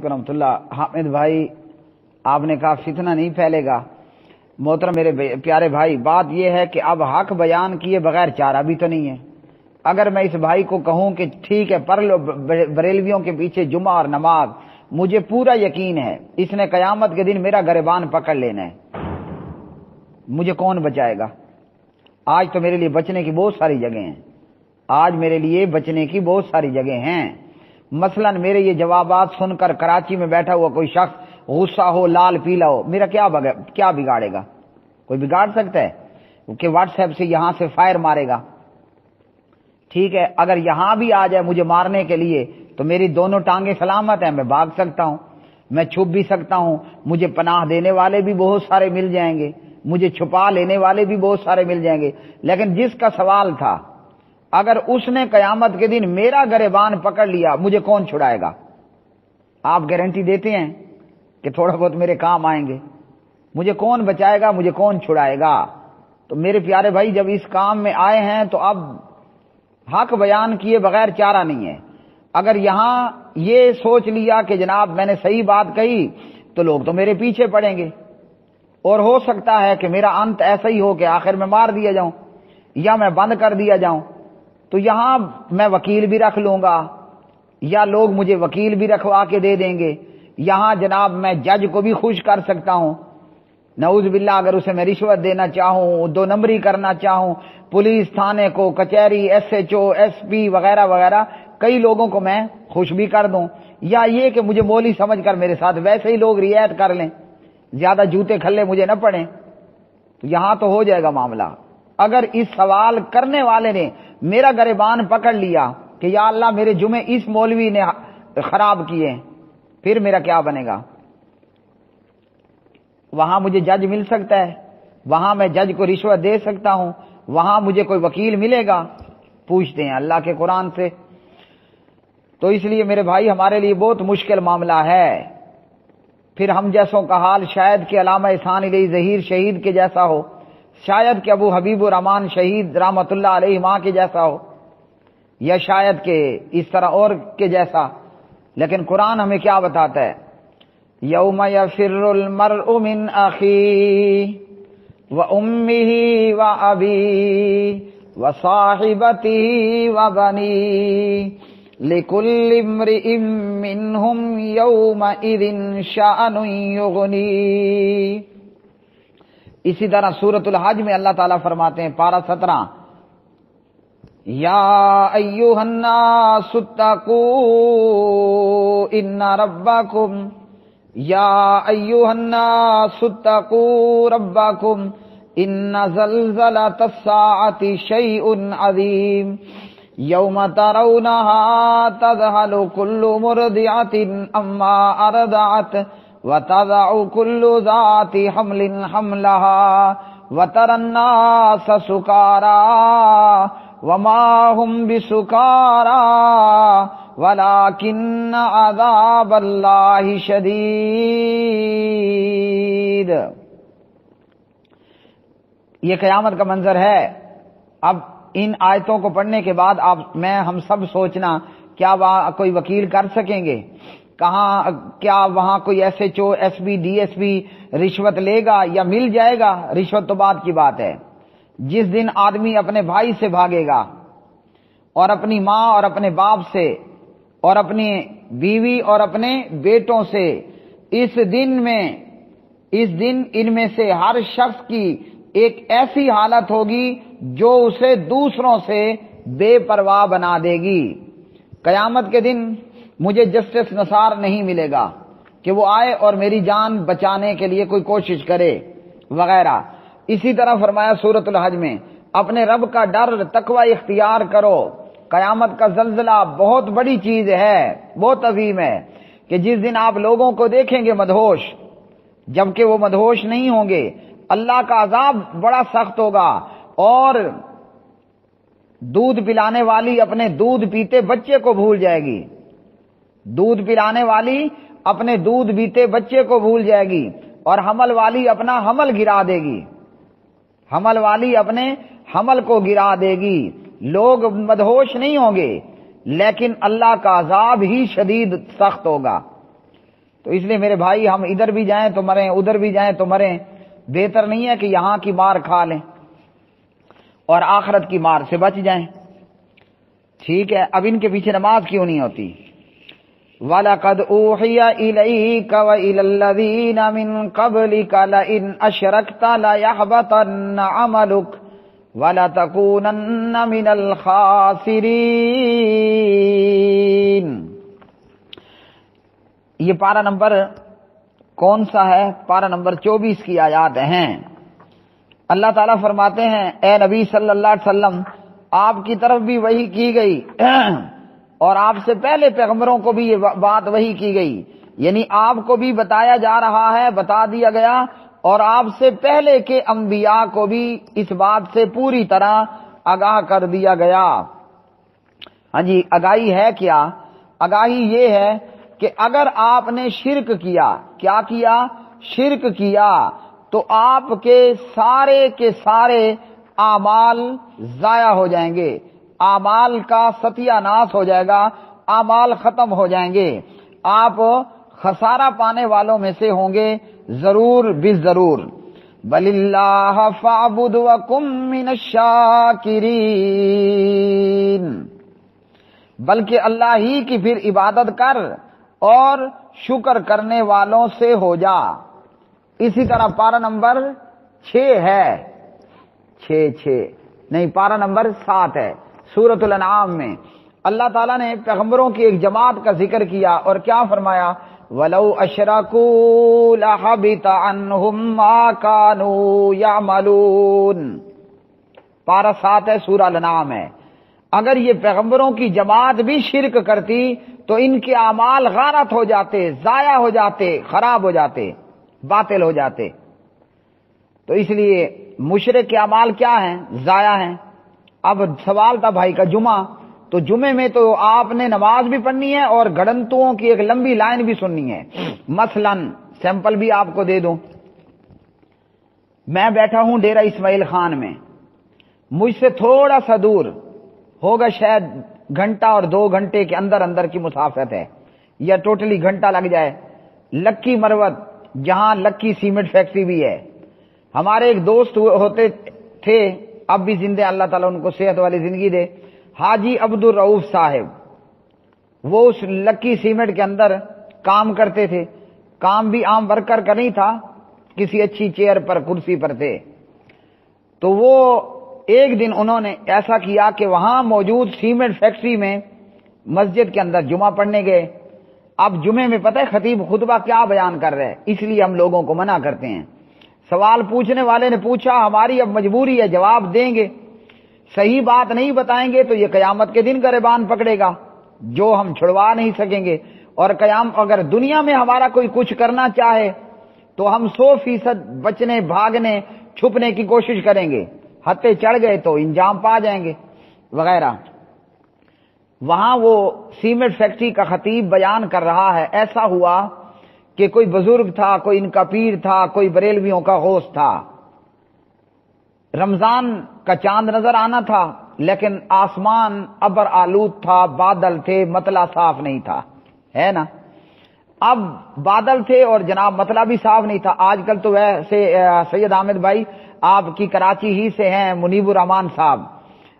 رحمۃ اللہ۔ حامد بھائی، آپ نے کہا فتنہ نہیں پھیلے گا۔ محترم میرے پیارے بھائی، بات یہ ہے کہ اب حق بیان کیے بغیر چارہ بھی تو نہیں ہے۔ اگر میں اس بھائی کو کہوں کہ ٹھیک ہے پڑھ لو بریلویوں کے پیچھے جمعہ اور نماز، مجھے پورا یقین ہے اس نے قیامت کے دن میرا گریبان پکڑ لینا ہے، مجھے کون بچائے گا؟ آج تو میرے لیے بچنے کی بہت ساری جگہیں ہیں، آج میرے لیے بچنے کی بہت ساری جگہیں ہیں۔ مثلا میرے یہ جوابات سن کر کراچی میں بیٹھا ہوا کوئی شخص غصہ ہو، لال پیلا ہو، میرا کیا بگاڑے گا؟ کوئی بگاڑ سکتا ہے کہ واٹس ایپ سے یہاں سے فائر مارے گا؟ ٹھیک ہے، اگر یہاں بھی آ جائے مجھے مارنے کے لیے تو میری دونوں ٹانگیں سلامت ہیں، میں بھاگ سکتا ہوں، میں چھپ بھی سکتا ہوں، مجھے پناہ دینے والے بھی بہت سارے مل جائیں گے، مجھے چھپا لینے والے بھی بہت سارے مل جائیں گے۔ لیکن جس کا سوال تھا، اگر اس نے قیامت کے دن میرا گریبان پکڑ لیا، مجھے کون چھڑائے گا؟ آپ گارنٹی دیتے ہیں کہ تھوڑا بہت میرے کام آئیں گے؟ مجھے کون بچائے گا؟ مجھے کون چھڑائے گا؟ تو میرے پیارے بھائی، جب اس کام میں آئے ہیں تو اب حق بیان کیے بغیر چارہ نہیں ہے۔ اگر یہاں یہ سوچ لیا کہ جناب میں نے صحیح بات کہی تو لوگ تو میرے پیچھے پڑیں گے، اور ہو سکتا ہے کہ میرا انت ایسا ہی ہو کہ آخر میں مار دیا جاؤں یا میں بند کر دیا جاؤں، تو یہاں میں وکیل بھی رکھ لوں گا یا لوگ مجھے وکیل بھی رکھوا کے دے دیں گے، یہاں جناب میں جج کو بھی خوش کر سکتا ہوں، نعوذ باللہ اگر اسے میں رشوت دینا چاہوں، 2 نمبری کرنا چاہوں، پولیس تھانے کو، کچہری، S H O, S P وغیرہ وغیرہ کئی لوگوں کو میں خوش بھی کر دوں، یا یہ کہ مجھے مولی سمجھ کر میرے ساتھ ویسے ہی لوگ رعایت کر لیں، زیادہ جوتے کھلے مجھے نہ پڑیں، تو یہاں تو ہو جائے گا معاملہ۔ اگر اس سوال کرنے والے نے میرا گریبان پکڑ لیا کہ یا اللہ میرے جمعے اس مولوی نے خراب کیے، پھر میرا کیا بنے گا؟ وہاں مجھے جج مل سکتا ہے، وہاں میں جج کو رشوت دے سکتا ہوں، وہاں مجھے کوئی وکیل ملے گا؟ پوچھتے ہیں اللہ کے قرآن سے۔ تو اس لیے میرے بھائی ہمارے لیے بہت مشکل معاملہ ہے۔ پھر ہم جیسوں کا حال شاید کہ علامہ احسان علی ظہیر شہید کے جیسا ہو، شاید کہ ابو حبیب الرحمان شہید رحمۃ اللہ علیہ ماں کے جیسا ہو، یا شاید کہ اس طرح اور کے جیسا، لیکن قرآن ہمیں کیا بتاتا ہے؟ یوم یفر المرء من اخیہ وامہ وابیہ وصاحبتہ وبنیہ لکل امرئ منہم یومئذ شأن یغنیہ۔ اسی طرح سورۃ الحج میں اللہ تعالیٰ فرماتے ہیں، پارہ 17، یا ایھا الناس اتقوا ان ربکم یا ایھا الناس اتقوا ربکم ان زلزلۃ الساعۃ شیء عظیم یوم ترونها تذہل کل مرضعۃ عما ارضعت وتضع كل ذات حمل حملها وترى الناس سكارى وما هم بسكارى ولكن عذاب الله شديد۔ یہ قیامت کا منظر ہے۔ اب ان آیتوں کو پڑھنے کے بعد ہم سب سوچنا، کیا وہاں کوئی وکیل کر سکیں گے؟ کیا وہاں کوئی S H O, S P, D S P رشوت لے گا یا مل جائے گا؟ رشوت تو بعد کی بات ہے۔ جس دن آدمی اپنے بھائی سے بھاگے گا اور اپنی ماں اور اپنے باپ سے اور اپنی بیوی اور اپنے بیٹوں سے، اس دن ان میں سے ہر شخص کی ایک ایسی حالت ہوگی جو اسے دوسروں سے بے پرواہ بنا دے گی۔ قیامت کے دن مجھے جسٹس نثار نہیں ملے گا کہ وہ آئے اور میری جان بچانے کے لیے کوئی کوشش کرے وغیرہ۔ اسی طرح فرمایا سورۃ الحج میں، اپنے رب کا ڈر، تقوی اختیار کرو۔ قیامت کا زلزلہ بہت بڑی چیز ہے، بہت عظیم ہے، کہ جس دن آپ لوگوں کو دیکھیں گے مدہوش، جبکہ وہ مدہوش نہیں ہوں گے۔ اللہ کا عذاب بڑا سخت ہوگا، اور دودھ پلانے والی اپنے دودھ پیتے بچے کو بھول جائے گی، دودھ پلانے والی اپنے دودھ پیتے بچے کو بھول جائے گی، اور حمل والی اپنا حمل گرا دے گی، حمل والی اپنے حمل کو گرا دے گی۔ لوگ مدہوش نہیں ہوں گے، لیکن اللہ کا عذاب ہی شدید سخت ہوگا۔ تو اس لیے میرے بھائی ہم ادھر بھی جائیں تو مریں، ادھر بھی جائیں تو مریں، بہتر نہیں ہے کہ یہاں کی مار کھا لیں اور آخرت کی مار سے بچ جائیں. ٹھیک ہے، اب ان کے پیچھے نماز کیوں نہیں ہوتی؟ وَلَقَدْ أُوحِيَ إِلَيْكَ وَإِلَى الَّذِينَ مِن قَبْلِكَ لَئِنْ أَشْرَكْتَ لَيَحْبَطَنَّ عَمَلُكَ وَلَتَكُونَنَّ مِنَ الْخَاسِرِينَ. یہ پارہ نمبر کون سا ہے؟ پارہ نمبر 24 کی آیات ہیں. اللہ تعالیٰ فرماتے ہیں اے نبی صلی اللہ علیہ وسلم آپ کی طرف بھی وحی کی گئی اور آپ سے پہلے پیغمبروں کو بھی یہ بات وحی کی گئی، یعنی آپ کو بھی بتایا جا رہا ہے، بتا دیا گیا، اور آپ سے پہلے کے انبیاء کو بھی اس بات سے پوری طرح آگاہ کر دیا گیا. ہاں جی، آگاہی ہے کیا؟ آگاہی یہ ہے کہ اگر آپ نے شرک کیا، کیا کیا؟ شرک کیا، تو آپ کے سارے اعمال ضائع ہو جائیں گے، اعمال کا ستیہ ناش ہو جائے گا، اعمال ختم ہو جائیں گے، آپ خسارہ پانے والوں میں سے ہوں گے ضرور بالضرور. بل اللہ فاعبد وکن من الشاکرین، بلکہ اللہ ہی کی پھر عبادت کر اور شکر کرنے والوں سے ہو جا. اسی طرح پارہ نمبر 6 ہے، 6 نہیں، پارہ نمبر 7 ہے سورۃ الانعام میں. اللہ تعالیٰ نے پیغمبروں کی ایک جماعت کا ذکر کیا اور کیا فرمایا؟ وَلَوْ أَشْرَكُوا لَحَبِطَ عَنْهُمْ مَا كَانُوا يَعْمَلُونَ. پارہ 7 ہے، سورہ الانعام ہے. اگر یہ پیغمبروں کی جماعت بھی شرک کرتی تو ان کے اعمال غارت ہو جاتے، ضائع ہو جاتے، خراب ہو جاتے، باطل ہو جاتے. تو اس لیے مشرک کے اعمال کیا ہیں؟ ضائع ہیں. اب سوال تھا بھائی کا جمعہ، تو جمعے میں تو آپ نے نماز بھی پڑھنی ہے اور گھڑنتوں کی ایک لمبی لائن بھی سننی ہے. مثلا سیمپل بھی آپ کو دے دوں، میں بیٹھا ہوں ڈیرہ اسماعیل خان میں، مجھ سے تھوڑا سا دور ہوگا شاید گھنٹہ اور 2 گھنٹے کے اندر کی مسافت ہے، یا ٹوٹلی گھنٹہ لگ جائے، لکی مروت جہاں لکی سیمنٹ فیکٹری بھی ہے. ہمارے ایک دوست ہوتے تھے، اب بھی زندہ، اللہ تعالیٰ ان کو صحت والی زندگی دے، حاجی عبد الرؤف صاحب. وہ اس لکی سیمنٹ کے اندر کام کرتے تھے. کام بھی عام ورکر کا نہیں تھا، کسی اچھی چیئر پر، کرسی پر تھے. تو وہ ایک دن انہوں نے ایسا کیا کہ وہاں موجود سیمنٹ فیکٹری میں مسجد کے اندر جمعہ پڑھنے گئے. اب جمعے میں پتہ ہے خطیب خطبہ کیا بیان کر رہے ہیں، اس لیے ہم لوگوں کو منع کرتے ہیں. سوال پوچھنے والے نے پوچھا، ہماری اب مجبوری ہے، جواب دیں گے، صحیح بات نہیں بتائیں گے تو یہ قیامت کے دن گریبان پکڑے گا جو ہم چھڑوا نہیں سکیں گے. اور اگر دنیا میں ہمارا کوئی کچھ کرنا چاہے تو ہم 100% بچنے، بھاگنے، چھپنے کی کوشش کریں گے، ہتھے چڑھ گئے تو انجام پا جائیں گے وغیرہ. وہاں وہ سیمنٹ فیکٹری کا خطیب بیان کر رہا ہے، ایسا ہوا کہ کوئی بزرگ تھا، کوئی ان کا پیر تھا، کوئی بریلویوں کا غوث تھا. رمضان کا چاند نظر آنا تھا لیکن آسمان ابر آلود تھا، بادل تھے، مطلع صاف نہیں تھا، ہے نا. اب بادل تھے اور جناب مطلع بھی صاف نہیں تھا. آج کل تو ویسے سید احمد بھائی آپ کی کراچی ہی سے ہیں، منیب الرحمان صاحب،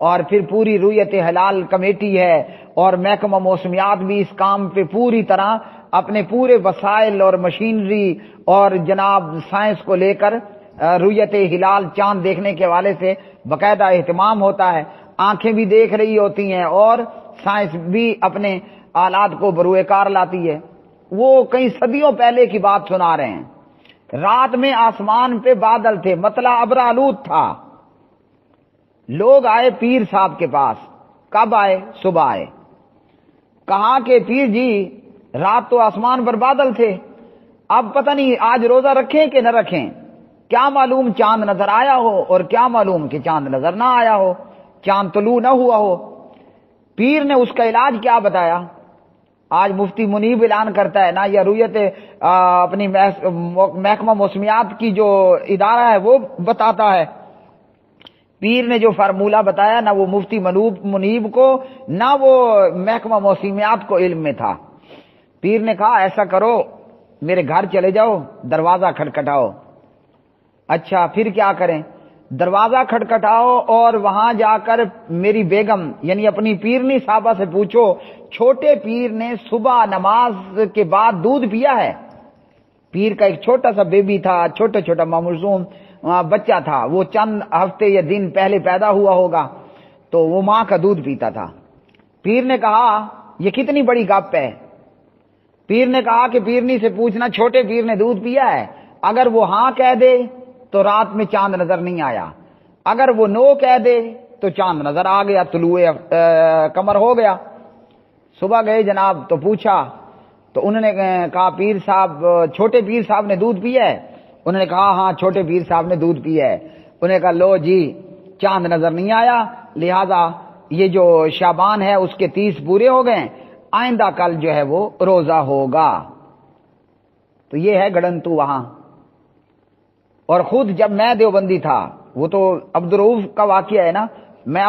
اور پھر پوری رویت ہلال کمیٹی ہے اور محکمہ موسمیات بھی اس کام پہ پوری طرح اپنے پورے وسائل اور مشینری اور جناب سائنس کو لے کر رویت ہلال چاند دیکھنے کے حوالے سے باقاعدہ اہتمام ہوتا ہے. آنکھیں بھی دیکھ رہی ہوتی ہیں اور سائنس بھی اپنے آلات کو بروئے کار لاتی ہے. وہ کئی صدیوں پہلے کی بات سنا رہے ہیں. رات میں آسمان پہ بادل تھے، مطلع ابر آلود تھا. لوگ آئے پیر صاحب کے پاس. کب آئے؟ صبح آئے. کہا کہ پیر جی رات تو آسمان پر بادل تھے، اب پتہ نہیں آج روزہ رکھیں کہ نہ رکھیں، کیا معلوم چاند نظر آیا ہو اور کیا معلوم کہ چاند نظر نہ آیا ہو، چاند طلوع نہ ہوا ہو. پیر نے اس کا علاج کیا بتایا؟ آج مفتی منیب اعلان کرتا ہے نا، یا رویت اپنی محکمہ موسمیات کی جو ادارہ ہے وہ بتاتا ہے. پیر نے جو فارمولہ بتایا نہ وہ مفتی منیب کو نہ وہ محکمہ موسمیات کو علم میں تھا. پیر نے کہا ایسا کرو، میرے گھر چلے جاؤ، دروازہ کھٹکھٹاؤ۔ اچھا پھر کیا کریں؟ دروازہ کھٹکھٹاؤ اور وہاں جا کر میری بیگم یعنی اپنی پیرنی صاحبہ سے پوچھو چھوٹے پیر نے صبح نماز کے بعد دودھ پیا ہے؟ پیر کا ایک چھوٹا سا بیبی تھا، چھوٹا چھوٹا معصوم بچہ تھا، وہ چند ہفتے یا دن پہلے پیدا ہوا ہوگا، تو وہ ماں کا دودھ پیتا تھا۔ پیر نے کہا یہ کتنی بڑی گپ ہے۔ پیر نے کہا کہ پیرنی سے پوچھنا چھوٹے پیر نے دودھ پیا ہے، اگر وہ ہاں کہہ دے تو رات میں چاند نظر نہیں آیا، اگر وہ نو کہہ دے تو چاند نظر آ گیا، طلوع قمر ہو گیا۔ صبح گئے جناب تو پوچھا، تو انہوں نے کہا پیر صاحب، چھوٹے پیر صاحب نے دودھ پیا ہے؟ انہوں نے کہا ہاں چھوٹے پیر صاحب نے دودھ پیا ہے۔ انہوں نے کہا لو جی چاند نظر نہیں آیا، لہذا یہ جو شعبان ہے اس کے 30 پورے ہو گئے، آئندہ کل جو ہے وہ روزہ ہوگا۔ تو یہ ہے گڑنتو وہاں۔ اور خود جب میں دیوبندی تھا، وہ تو عبدالرؤوف کا واقعہ ہے نا، میں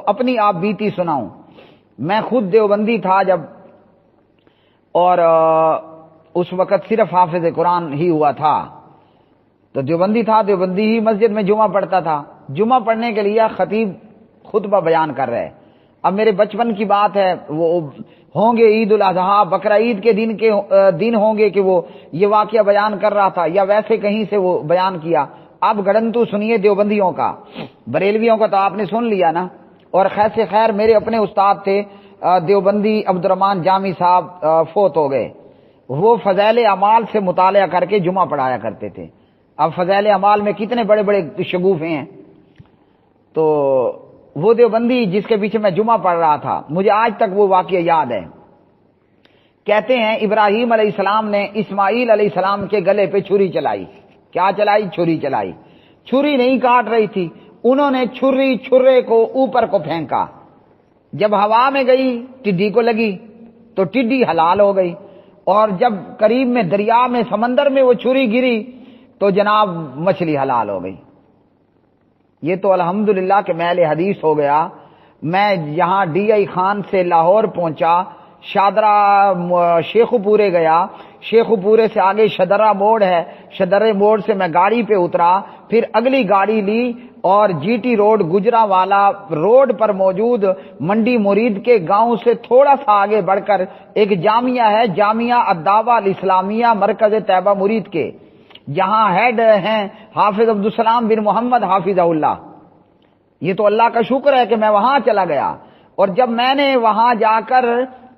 اپنی آپ بیتی سناؤں۔ میں خود دیوبندی تھا جب، اور اس وقت صرف حافظ قرآن ہی ہوا تھا، تو دیوبندی تھا، دیوبندی ہی مسجد میں جمعہ پڑھتا تھا۔ جمعہ پڑھنے کے لیے خطیب خطبہ بیان کر رہے۔ اب میرے بچپن کی بات ہے، وہ ہوں گے عید الاضحیٰ بقرہ عید کے دن ہوں گے کہ وہ یہ واقعہ بیان کر رہا تھا، یا ویسے کہیں سے وہ بیان کیا۔ اب گڑنتو سنیے دیوبندیوں کا، بریلویوں کا تو آپ نے سن لیا نا۔ اور خیر میرے اپنے استاد تھے دیوبندی عبدالرحمن جامی صاحب، فوت ہو گئے۔ وہ فضائل اعمال سے مطالعہ کر کے جمعہ پڑھایا کرتے تھے۔ اب فضائل اعمال میں کتنے بڑے بڑے شگوفے ہیں۔ تو وہ دیوبندی جس کے پیچھے میں جمعہ پڑھ رہا تھا، مجھے آج تک وہ واقعہ یاد ہے۔ کہتے ہیں ابراہیم علیہ السلام نے اسماعیل علیہ السلام کے گلے پہ چھری چلائی۔ کیا چلائی؟ چھری چلائی۔ چھری نہیں کاٹ رہی تھی، انہوں نے چھرے کو اوپر کو پھینکا۔ جب ہوا میں گئی ٹڈی کو لگی تو ٹڈی حلال ہو گئی، اور جب قریب میں دریا میں سمندر میں وہ چھری گری تو جناب مچھلی حلال ہو گئی۔ یہ تو الحمدللہ کہ میں حدیث ہو گیا۔ میں یہاں ڈی آئی خان سے لاہور پہنچا، شادرہ شیخو پورے گیا، شیخو پورے سے آگے شدرہ موڑ ہے، شدرہ موڑ سے میں گاڑی پہ اترا، پھر اگلی گاڑی لی اور جی ٹی روڈ گجرا والا روڈ پر موجود منڈی مرید کے گاؤں سے تھوڑا سا آگے بڑھ کر ایک جامعہ ہے، جامعہ الدعوہ الاسلامیہ مرکز طیبہ مرید کے، جہاں ہیڈ ہیں حافظ عبدالسلام بن محمد حافظہ اللہ۔ یہ تو اللہ کا شکر ہے کہ میں وہاں چلا گیا، اور جب میں نے وہاں جا کر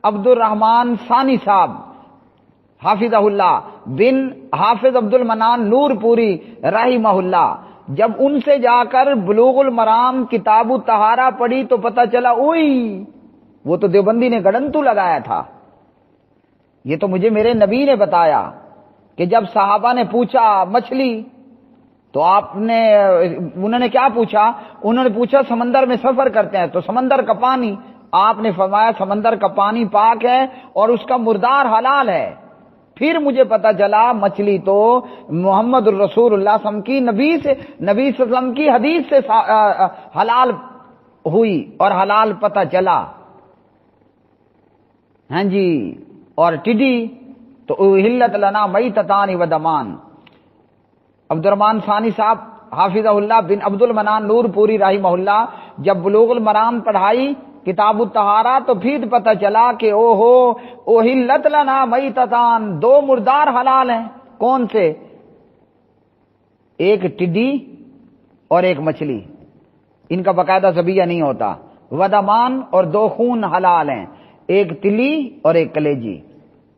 عبد الرحمن ثانی صاحب حافظہ اللہ بن حافظ عبد المنان نور پوری رحمہ اللہ، جب ان سے جا کر بلوغ المرام کتاب الطہارہ پڑھی تو پتہ چلا اوئی وہ تو دیوبندی نے گڑنتو لگایا تھا۔ یہ تو مجھے میرے نبی نے بتایا کہ جب صحابہ نے پوچھا مچھلی، تو انہوں نے کیا پوچھا؟ انہوں نے پوچھا سمندر میں سفر کرتے ہیں تو سمندر کا پانی، آپ نے فرمایا سمندر کا پانی پاک ہے اور اس کا مردار حلال ہے۔ پھر مجھے پتا چلا مچھلی تو محمد الرسول اللہ صلی اللہ علیہ وسلم کی نبی صلی اللہ علیہ وسلم کی حدیث سے حلال ہوئی اور حلال پتا چلا۔ ہاں جی، اور ٹڈی تو احلت لنا میتتان و دمان۔ عبد الرحمن ثانی صاحب حافظہ اللہ بن عبد المنان نور پوری رحمہ اللہ جب بلوغ المرام پڑھائی کتاب الطہارہ تو پھر پتہ چلا کہ احلت لنا میتتان، 2 مردار حلال ہیں۔ کون سے؟ ایک ٹڈی اور ایک مچھلی، ان کا باقاعدہ ذبیحہ نہیں ہوتا۔ ودمان اور 2 خون حلال ہیں، ایک تلی اور ایک کلیجی۔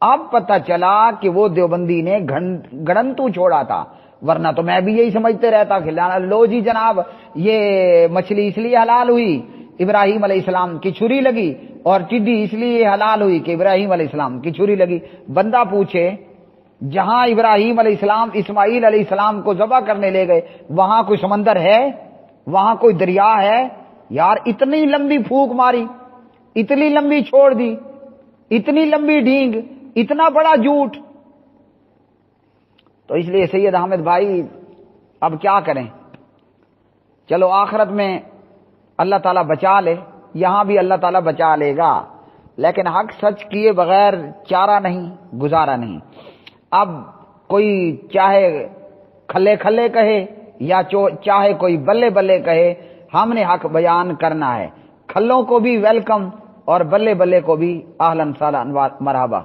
اب پتہ چلا کہ وہ دیوبندی نے گڑنتو چھوڑا تھا، ورنہ تو میں بھی یہی سمجھتے رہتا کہ لو جی جناب یہ مچھلی اس لیے حلال ہوئی ابراہیم علیہ السلام کی چھری لگی، اور ٹڈی اس لیے حلال ہوئی کہ ابراہیم علیہ السلام کی چھری لگی۔ بندہ پوچھے جہاں ابراہیم علیہ السلام اسماعیل علیہ السلام کو ذبح کرنے لے گئے وہاں کوئی سمندر ہے؟ وہاں کوئی دریا ہے؟ یار اتنی لمبی پھونک ماری، اتنی لمبی چھوڑ دی، اتنی لمبی ڈھینگ، اتنا بڑا جھوٹ۔ تو اس لیے سید احمد بھائی اب کیا کریں؟ چلو آخرت میں اللہ تعالیٰ بچا لے، یہاں بھی اللہ تعالیٰ بچا لے گا، لیکن حق سچ کیے بغیر چارہ نہیں، گزارا نہیں۔ اب کوئی چاہے کھلے کھلے کہے یا چاہے کوئی بلے بلے کہے، ہم نے حق بیان کرنا ہے۔ کھلوں کو بھی ویلکم اور بلے بلے کو بھی اہلاً سہلاً مرحبا۔